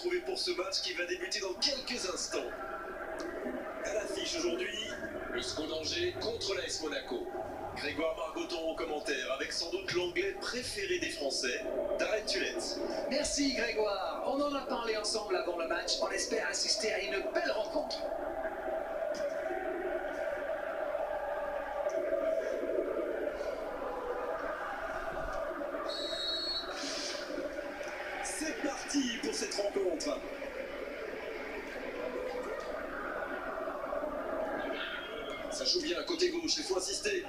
retrouver pour ce match qui va débuter dans quelques instants. À l'affiche aujourd'hui, le SCO d'Angers contre l'AS Monaco. Grégoire Margoton au commentaire avec sans doute l'anglais préféré des Français, Darren Tulette. Merci Grégoire, on en a parlé ensemble avant le match, on espère assister à une belle rencontre. C'est parti pour cette rencontre. Ça joue bien côté gauche, il faut insister.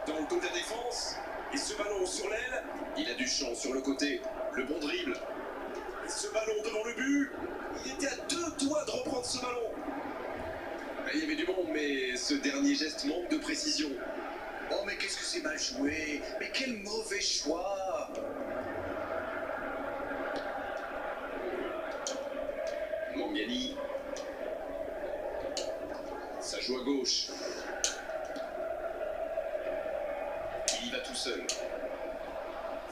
Dans le côté défense, et ce ballon sur l'aile, il a du champ sur le côté, le bon dribble. Et ce ballon devant le but, il était à 2 doigts de reprendre ce ballon. Il y avait du monde, mais ce dernier geste manque de précision. Oh mais qu'est-ce que c'est mal joué, mais quel mauvais choix. Mangani. Ça joue à gauche. Il y va tout seul.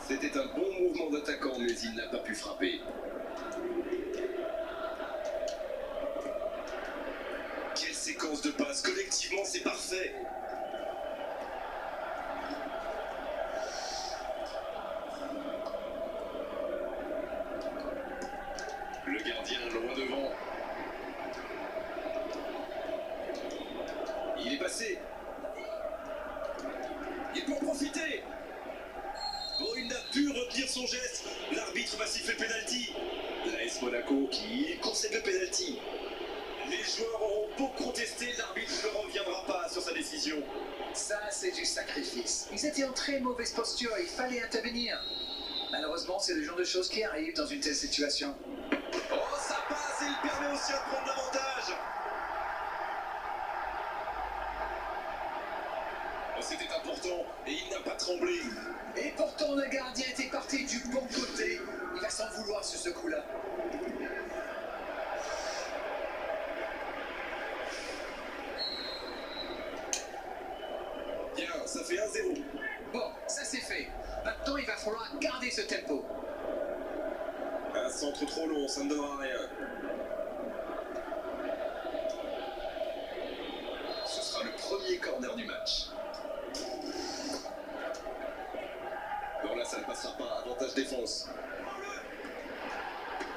C'était un bon mouvement d'attaquant, mais il n'a pas pu frapper. Quelle séquence de passes. Collectivement, c'est parfait. Le gardien loin devant. Il est passé. Il peut en profiter. Bon, il n'a pu retenir son geste. L'arbitre va siffler penalty. L'AS Monaco qui concède le penalty. Les joueurs auront beau contester, l'arbitre ne reviendra pas sur sa décision. Ça c'est du sacrifice. Ils étaient en très mauvaise posture, il fallait intervenir. Malheureusement c'est le genre de choses qui arrivent dans une telle situation. Oh, ça passe et il permet aussi de prendre l'avantage. Oh, c'était important et il n'a pas tremblé. Et pourtant le gardien était parti du bon côté. Il va s'en vouloir sur ce coup-là. Bien, ça fait 1-0. Bon, ça c'est fait. Maintenant il va falloir garder ce tempo. Un centre trop long, ça ne donnera rien. Ce sera le premier corner du match. Bon là, ça ne passera pas. Avantage défense.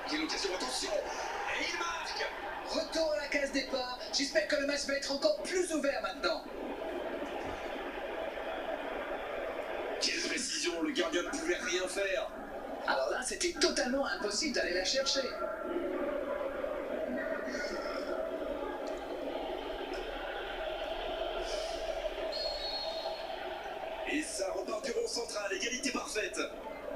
Quelle occasion, attention. Et il marque. Retour à la case départ. J'espère que le match va être encore plus ouvert maintenant. Quelle précision, le gardien ne pouvait rien faire. Alors là, c'était totalement impossible d'aller la chercher. Et ça repart du rond central, égalité parfaite.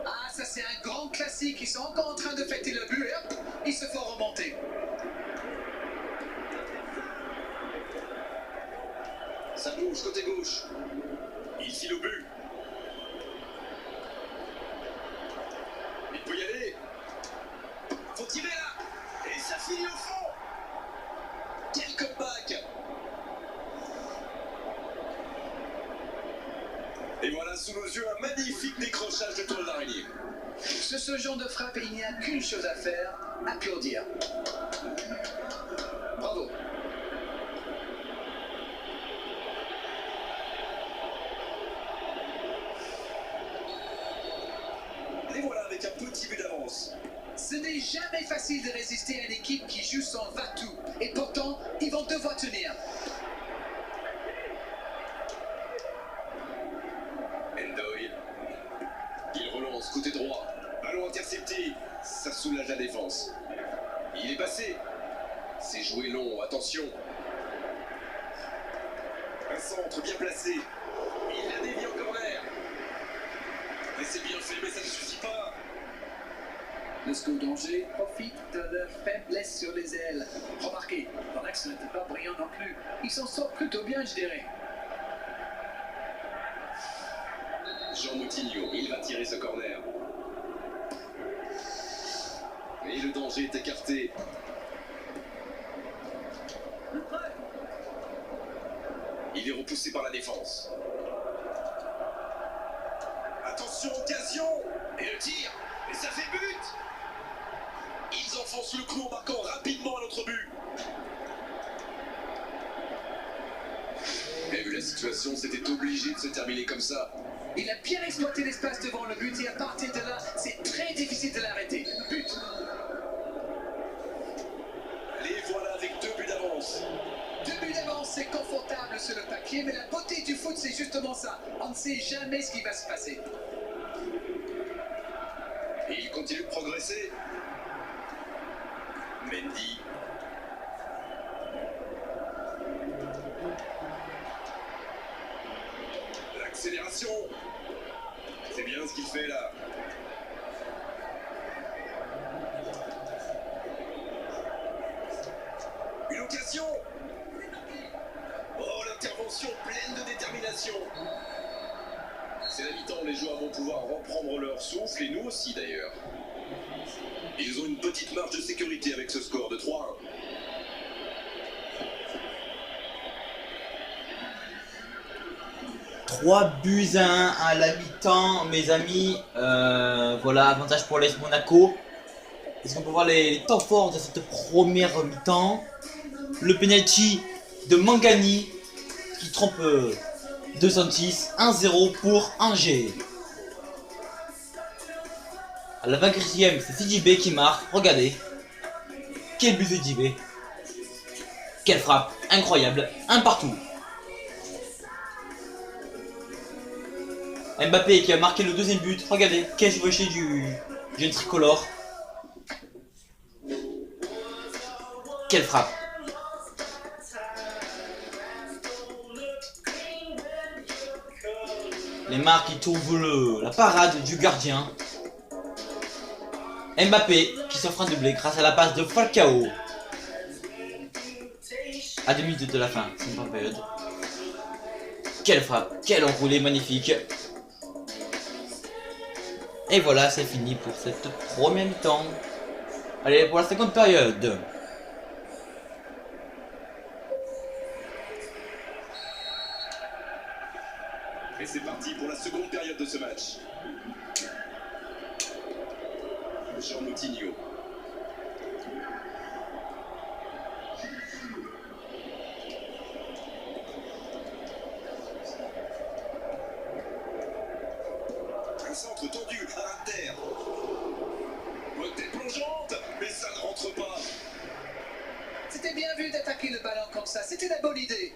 Ah, ça c'est un grand classique. Ils sont encore en train de fêter le but et hop, ils se font remonter. Ça bouge, côté gauche. Il file au but. Il peut y aller. Faut tirer là. Et ça finit au fond. Quel comeback. Et voilà sous nos yeux un magnifique décrochage de toile d'araignée. Sur ce genre de frappe, il n'y a qu'une chose à faire, applaudir. Bravo. Et voilà avec un petit but d'avance. Ce n'est jamais facile de résister à une équipe qui joue son va-tout. Et pourtant, ils vont devoir tenir. Ndoye. Il relance côté droit. Ballon intercepté. Ça soulage la défense. Il est passé. C'est joué long, attention. Un centre bien placé. Il a dévié en corner. Mais c'est bien fait, mais ça ne suffit pas. Le SCO d'Angers profite de leur faiblesse sur les ailes. Remarquez, leur axe n'était pas brillant non plus. Ils s'en sortent plutôt bien, je dirais. Jean Moutinho, il va tirer ce corner. Et le danger est écarté. Il est repoussé par la défense. Attention, occasion. Et le tir. Et ça fait but. Ils en font enfonce le clou en marquant rapidement à notre but. Et vu la situation, c'était obligé de se terminer comme ça. Il a bien exploité l'espace devant le but et à partir de là, c'est très difficile de l'arrêter. But. Les voilà avec 2 buts d'avance. 2 buts d'avance, c'est confortable sur le papier, mais la beauté du foot, c'est justement ça. On ne sait jamais ce qui va se passer. Et il continue de progresser. Mendy. L'accélération. C'est bien ce qu'il fait là. Une occasion. Oh, l'intervention pleine de détermination. C'est la mi-temps, les joueurs vont pouvoir reprendre leur souffle, et nous aussi d'ailleurs. Ils ont une petite marge de sécurité avec ce score de 3-1. 3 buts à 1 à la mi-temps, mes amis. Voilà, avantage pour l'AS Monaco. Est-ce qu'on peut voir les temps forts de cette première mi-temps? Le penalty de Mangani qui trompe De Santis. 1-0 pour Angers. À la 24e, c'est CJB qui marque. Regardez. Quel but CJB. Quelle frappe. Incroyable. Un partout. Mbappé qui a marqué le deuxième but. Regardez, quel chevauché du jeune tricolore. Quelle frappe. Les marques qui trouvent la parade du gardien. Mbappé qui s'offre un doublé grâce à la passe de Falcao. À 2 minutes de la fin, c'est une bonne période. Quelle frappe, quel enroulé magnifique. Et voilà, c'est fini pour cette première mi-temps. Allez, pour la seconde période. Et c'est parti pour la seconde période de ce match. Jean Moutinho. Un centre tendu à l'Inter. Bonne tête plongeante, mais ça ne rentre pas. C'était bien vu d'attaquer le ballon comme ça, c'était la bonne idée.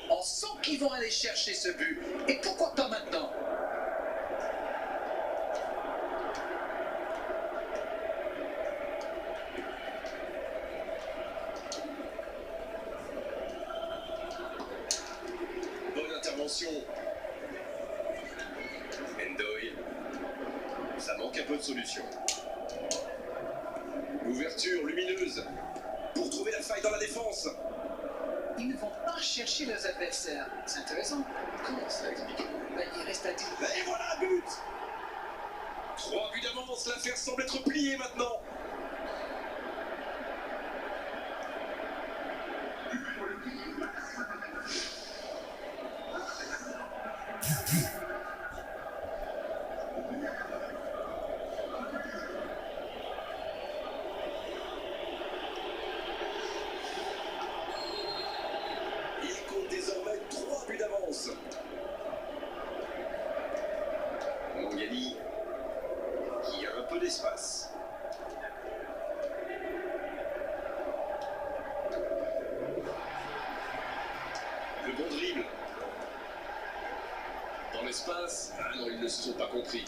On sent qu'ils vont aller chercher ce but. Et pourquoi pas maintenant? Bonne intervention. Endoy. Ça manque un peu de solution. Ouverture lumineuse pour trouver la faille dans la défense. Ils ne vont pas chercher leurs adversaires. C'est intéressant. Comment ça explique? Il reste à dire. Et voilà, but. 3 buts d'avance, l'affaire semble être pliée maintenant. Il compte désormais 3 buts d'avance. Mangani, qui a un peu d'espace. Le bon dribble. Dans l'espace. Ah non, ils ne se sont pas compris.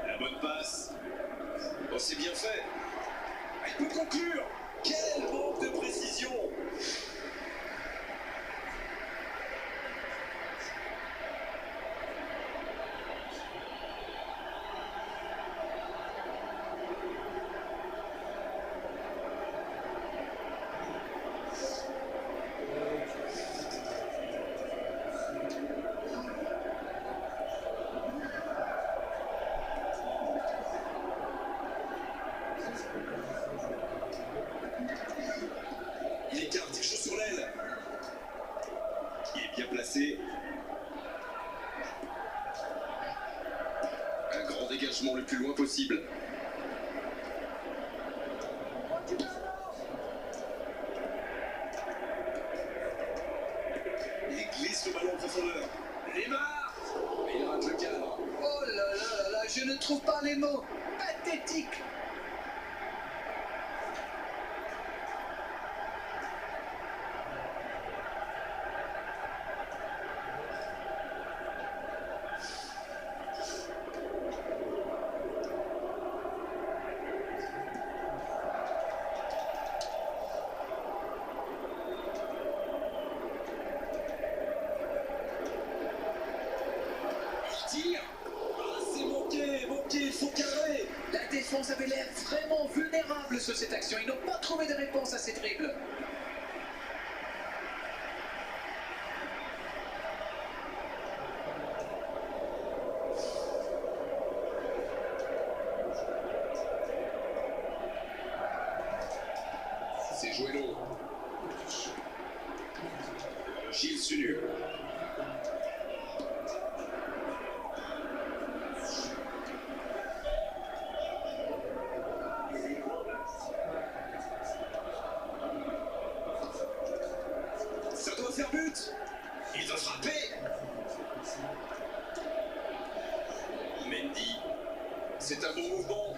La bonne passe. Oh, c'est bien fait. Il peut conclure. Quel manque de précision. écarte, il joue sur l'aile. Il est bien placé. Un grand dégagement le plus loin possible. Il glisse le ballon en profondeur. Neymar! Il rate le cadre. Oh là là là là, je ne trouve pas les mots. Pathétique. Tire. Ah, c'est manqué, il faut carrer. La défense avait l'air vraiment vulnérable sur cette action. Ils n'ont pas trouvé de réponse à ces dribbles. C'est joué l'eau. Gilles Sunu. Ça doit faire but. Il doit frapper. Mendy. C'est un bon mouvement.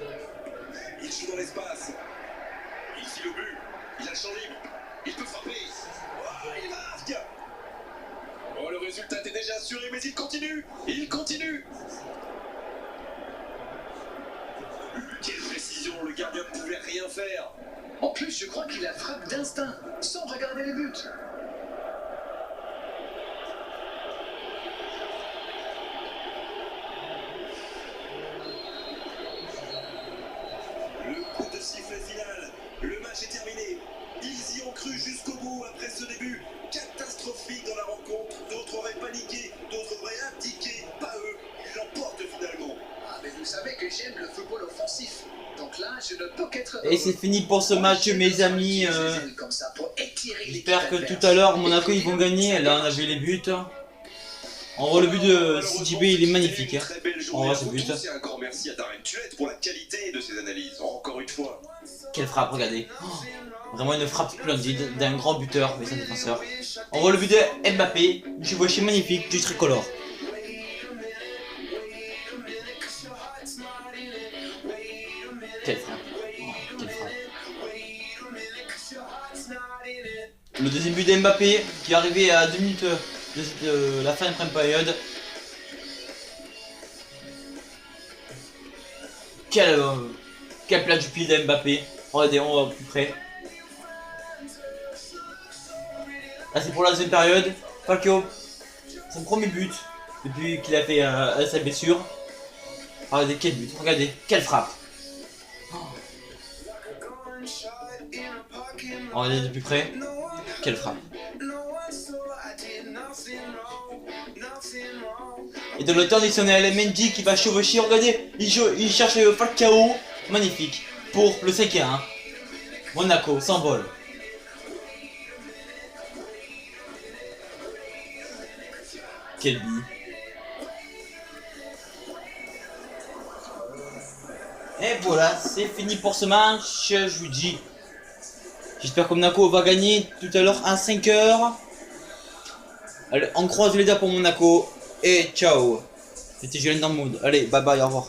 Il joue dans l'espace. Il file au but. Il a le champ libre. Il peut frapper. Oh, il marque. Oh, le résultat est déjà assuré, mais il continue. Il continue. Quelle précision, le gardien ne pouvait rien faire. En plus, je crois qu'il a frappé d'instinct, sans regarder les buts. Le coup de sifflet final. Le match est terminé. Ils y ont cru jusqu'au bout après ce début catastrophique dans la rencontre. D'autres auraient paniqué, d'autres auraient abdiqué. Pas eux. Ils l'emportent finalement. Ah, mais vous savez que j'aime le football offensif. Donc là, je ne peux qu'être Et c'est fini pour ce match, mes amis. Comme ça, pour étirer J'espère que l'équipe tout à l'heure, Monaco, ils vont gagner. Là, on a vu les buts. En vrai, le but de CJB, il est magnifique. Hein. En vrai, ce but. Et encore merci à Darren Tuet pour la qualité de ses analyses. Encore une fois. Quelle frappe, regardez. Oh, vraiment une frappe splendide d'un grand buteur, mais c'est un défenseur. On voit le but de Mbappé, du chevauché magnifique, du tricolore. Quelle frappe. Oh, quelle frappe. Le deuxième but de Mbappé, qui est arrivé à 2 minutes de la fin de première période. Quel plat du pied de Mbappé. Regardez, on va au plus près. Là, c'est pour la deuxième période. Falcao, son premier but depuis qu'il a fait sa blessure. Regardez, quel but. Regardez, quelle frappe. Oh. Regardez de plus près. Quelle frappe. Et dans le temps additionnel, Mendy qui va chevaucher. Regardez, il cherche Falcao. Magnifique. Pour le 5-1. Monaco s'envole. Quel but. Et voilà, c'est fini pour ce match. Je vous dis, j'espère que Monaco va gagner tout à l'heure à 5 h. Allez, on croise les doigts pour Monaco. Et ciao. C'était Julien dans le mood. Allez, bye bye, au revoir.